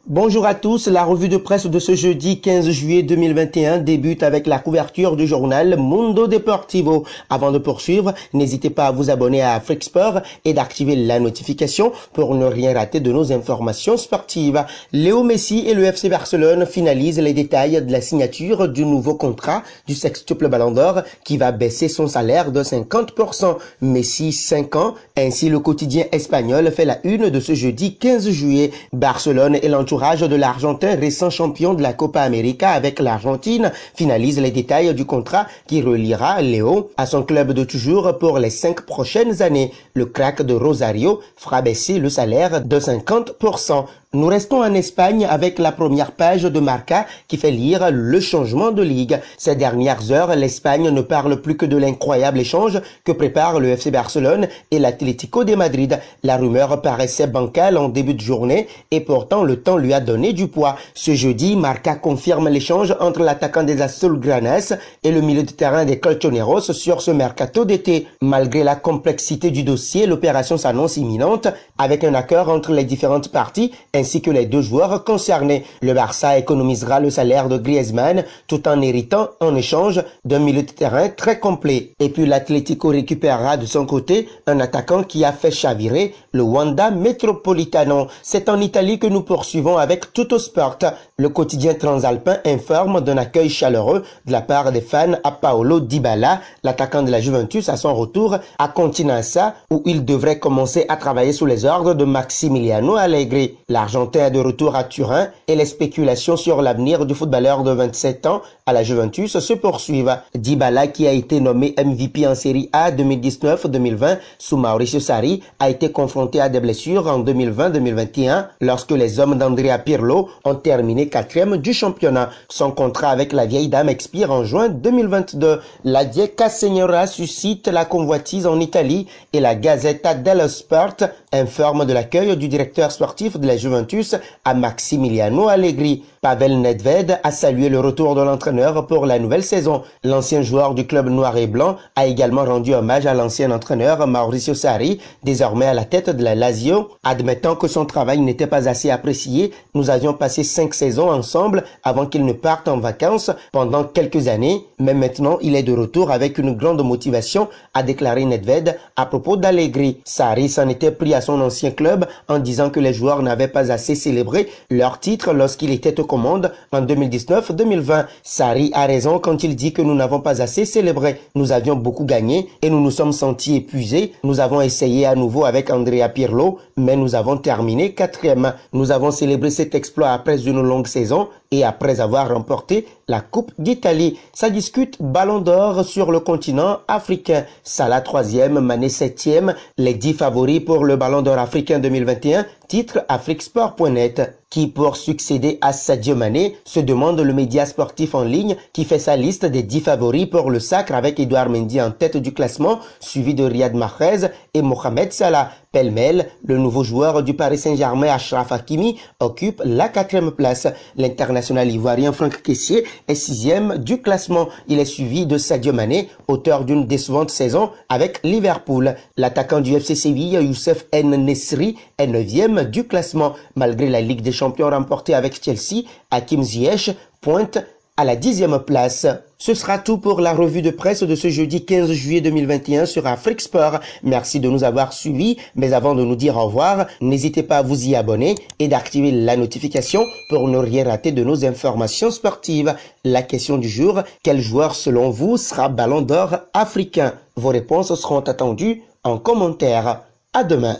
Bonjour à tous, la revue de presse de ce jeudi 15 juillet 2021 débute avec la couverture du journal Mundo Deportivo. Avant de poursuivre, n'hésitez pas à vous abonner à Afrique Sport et d'activer la notification pour ne rien rater de nos informations sportives. Léo Messi et le FC Barcelone finalisent les détails de la signature du nouveau contrat du sextuple Ballon d'Or qui va baisser son salaire de 50%. Messi 5 ans, ainsi le quotidien espagnol fait la une de ce jeudi 15 juillet. Barcelone et l'entourage de l'Argentin, récent champion de la Copa América avec l'Argentine, finalise les détails du contrat qui reliera Léo à son club de toujours pour les 5 prochaines années. Le crack de Rosario fera baisser le salaire de 50%. Nous restons en Espagne avec la première page de Marca qui fait lire le changement de ligue. Ces dernières heures, l'Espagne ne parle plus que de l'incroyable échange que prépare le FC Barcelone et l'Atlético de Madrid. La rumeur paraissait bancale en début de journée et pourtant le temps lui a donné du poids. Ce jeudi, Marca confirme l'échange entre l'attaquant des Azulgranas et le milieu de terrain des Colchoneros sur ce mercato d'été. Malgré la complexité du dossier, l'opération s'annonce imminente avec un accord entre les différentes parties ainsi que les deux joueurs concernés. Le Barça économisera le salaire de Griezmann tout en héritant en échange d'un milieu de terrain très complet. Et puis l'Atlético récupérera de son côté un attaquant qui a fait chavirer le Wanda Metropolitano. C'est en Italie que nous poursuivons avec Tuttosport. Le quotidien transalpin informe d'un accueil chaleureux de la part des fans à Paolo Dybala, l'attaquant de la Juventus à son retour à Continenza où il devrait commencer à travailler sous les ordres de Maximiliano Allegri. L'Argentin est de retour à Turin et les spéculations sur l'avenir du footballeur de 27 ans à la Juventus se poursuivent. Dybala, qui a été nommé MVP en Série A 2019-2020 sous Mauricio Sarri, a été confronté à des blessures en 2020-2021 lorsque les hommes d'Andrea Pirlo ont terminé 4e du championnat. Son contrat avec la vieille dame expire en juin 2022. La Dieka Signora suscite la convoitise en Italie et la Gazzetta dello Sport informe de l'accueil du directeur sportif de la Juventus à Maximiliano Allegri. Pavel Nedved a salué le retour de l'entraîneur pour la nouvelle saison. L'ancien joueur du club noir et blanc a également rendu hommage à l'ancien entraîneur Mauricio Sarri, désormais à la tête de la Lazio. Admettant que son travail n'était pas assez apprécié, nous avions passé 5 saisons ensemble avant qu'il ne parte en vacances pendant quelques années, mais maintenant il est de retour avec une grande motivation, a déclaré Nedved à propos d'Allegri. Sarri s'en était pris à son ancien club en disant que les joueurs n'avaient pas assez célébré leur titre lorsqu'il était aux commandes en 2019-2020. Sarri a raison quand il dit que nous n'avons pas assez célébré. Nous avions beaucoup gagné et nous nous sommes sentis épuisés. Nous avons essayé à nouveau avec Andrea Pirlo, mais nous avons terminé 4e. Nous avons célébré cet exploit après une longue saison et après avoir remporté la Coupe d'Italie. Ça discute Ballon d'Or sur le continent africain. Salah 3e, Mané 7e, les 10 favoris pour le Ballon d'Or africain 2021, titre afriquesport.net. Qui pour succéder à Sadio Mané, se demande le média sportif en ligne qui fait sa liste des 10 favoris pour le sacre avec Edouard Mendy en tête du classement, suivi de Riyad Mahrez et Mohamed Salah. Pêle-mêle, le nouveau joueur du Paris Saint-Germain, Achraf Hakimi, occupe la 4e place. L'international ivoirien Franck Kessié est 6e du classement. Il est suivi de Sadio Mané, auteur d'une décevante saison avec Liverpool. L'attaquant du FC Séville, Youssef En-Nesyri, est 9e du classement. Malgré la Ligue des Champions remportée avec Chelsea, Hakim Ziyech pointe à la 10e place. Ce sera tout pour la revue de presse de ce jeudi 15 juillet 2021 sur Afrique Sport. Merci de nous avoir suivis, mais avant de nous dire au revoir, n'hésitez pas à vous y abonner et d'activer la notification pour ne rien rater de nos informations sportives. La question du jour, quel joueur selon vous sera Ballon d'Or africain? Vos réponses seront attendues en commentaire. À demain.